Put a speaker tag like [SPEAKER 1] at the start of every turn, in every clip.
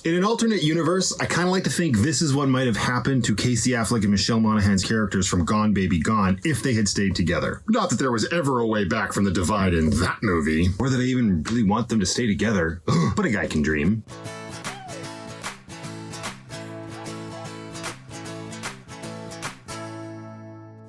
[SPEAKER 1] In an alternate universe, I kind of like to think this is what might have happened to Casey Affleck and Michelle Monaghan's characters from Gone Baby Gone if they had stayed together. Not that there was ever a way back from the divide in that movie, or that I even really want them to stay together, but a guy can dream.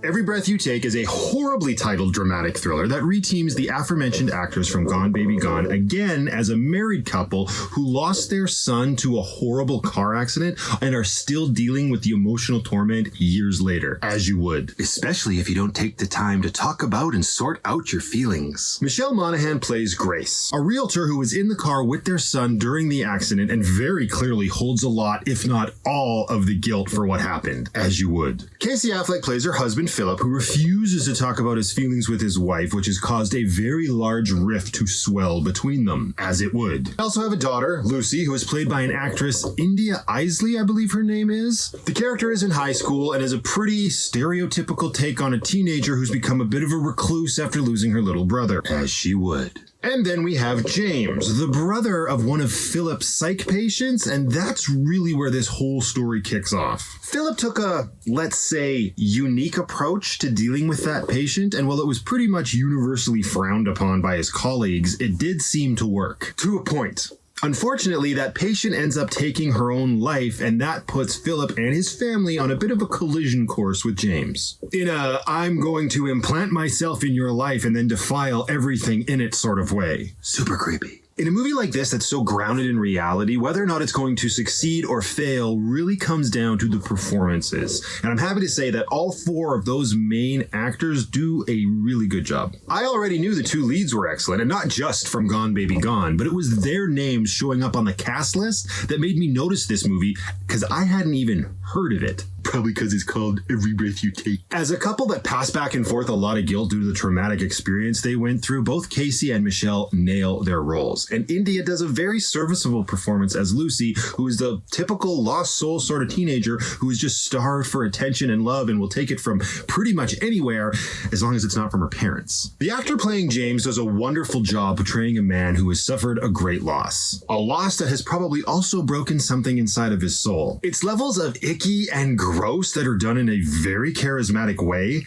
[SPEAKER 1] Every Breath You Take is a horribly titled dramatic thriller that reteams the aforementioned actors from Gone Baby Gone again as a married couple who lost their son to a horrible car accident and are still dealing with the emotional torment years later, as you would. Especially if you don't take the time to talk about and sort out your feelings. Michelle Monaghan plays Grace, a realtor who was in the car with their son during the accident and very clearly holds a lot, if not all, of the guilt for what happened, as you would. Casey Affleck plays her husband, Philip, who refuses to talk about his feelings with his wife, which has caused a very large rift to swell between them, as it would. I also have a daughter, Lucy, who is played by an actress, India Isley, I believe her name is. The character is in high school and is a pretty stereotypical take on a teenager who's become a bit of a recluse after losing her little brother, as she would. And then we have James, the brother of one of Philip's psych patients, and that's really where this whole story kicks off. Philip took a, let's say, unique approach to dealing with that patient, and while it was pretty much universally frowned upon by his colleagues, it did seem to work. To a point. Unfortunately, that patient ends up taking her own life, and that puts Philip and his family on a bit of a collision course with James. In a, I'm going to implant myself in your life and then defile everything in it sort of way. Super creepy. In a movie like this that's so grounded in reality, whether or not it's going to succeed or fail really comes down to the performances. And I'm happy to say that all four of those main actors do a really good job. I already knew the two leads were excellent, and not just from Gone Baby Gone, but it was their names showing up on the cast list that made me notice this movie, because I hadn't even heard of it. Probably because it's called Every Breath You Take. As a couple that pass back and forth a lot of guilt due to the traumatic experience they went through, both Casey and Michelle nail their roles. And India does a very serviceable performance as Lucy, who is the typical lost soul sort of teenager who is just starved for attention and love and will take it from pretty much anywhere as long as it's not from her parents. The actor playing James does a wonderful job portraying a man who has suffered a great loss. A loss that has probably also broken something inside of his soul. Its levels of icky and gross that are done in a very charismatic way,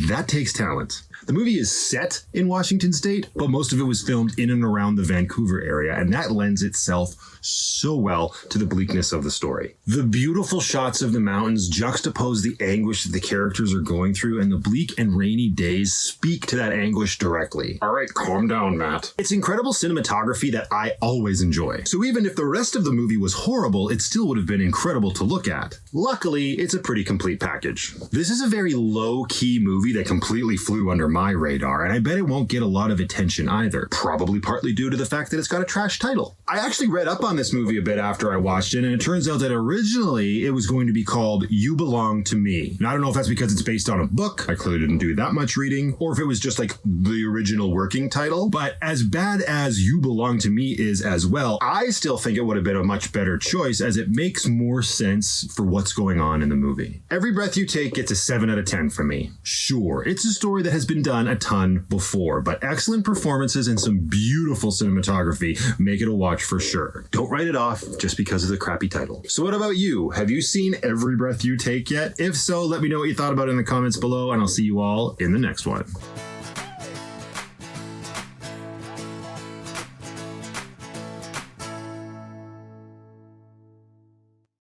[SPEAKER 1] that takes talent. The movie is set in Washington State, but most of it was filmed in and around the Vancouver area, and that lends itself so well to the bleakness of the story. The beautiful shots of the mountains juxtapose the anguish that the characters are going through, and the bleak and rainy days speak to that anguish directly. All right, calm down, Matt. It's incredible cinematography that I always enjoy. So even if the rest of the movie was horrible, it still would have been incredible to look at. Luckily, it's a pretty complete package. This is a very low-key movie that completely flew under my radar, and I bet it won't get a lot of attention either, probably partly due to the fact that it's got a trash title. I actually read up on this movie a bit after I watched it, and it turns out that originally it was going to be called You Belong to Me. And I don't know if that's because it's based on a book, I clearly didn't do that much reading, or if it was just like the original working title, but as bad as You Belong to Me is as well, I still think it would have been a much better choice as it makes more sense for what's going on in the movie. Every Breath You Take gets a 7 out of 10 from me. Sure, it's a story that has been done a ton before, but excellent performances and some beautiful cinematography make it a watch for sure. Don't write it off just because of the crappy title. So what about you? Have you seen Every Breath You Take yet? If so, let me know what you thought about it in the comments below, and I'll see you all in the next one.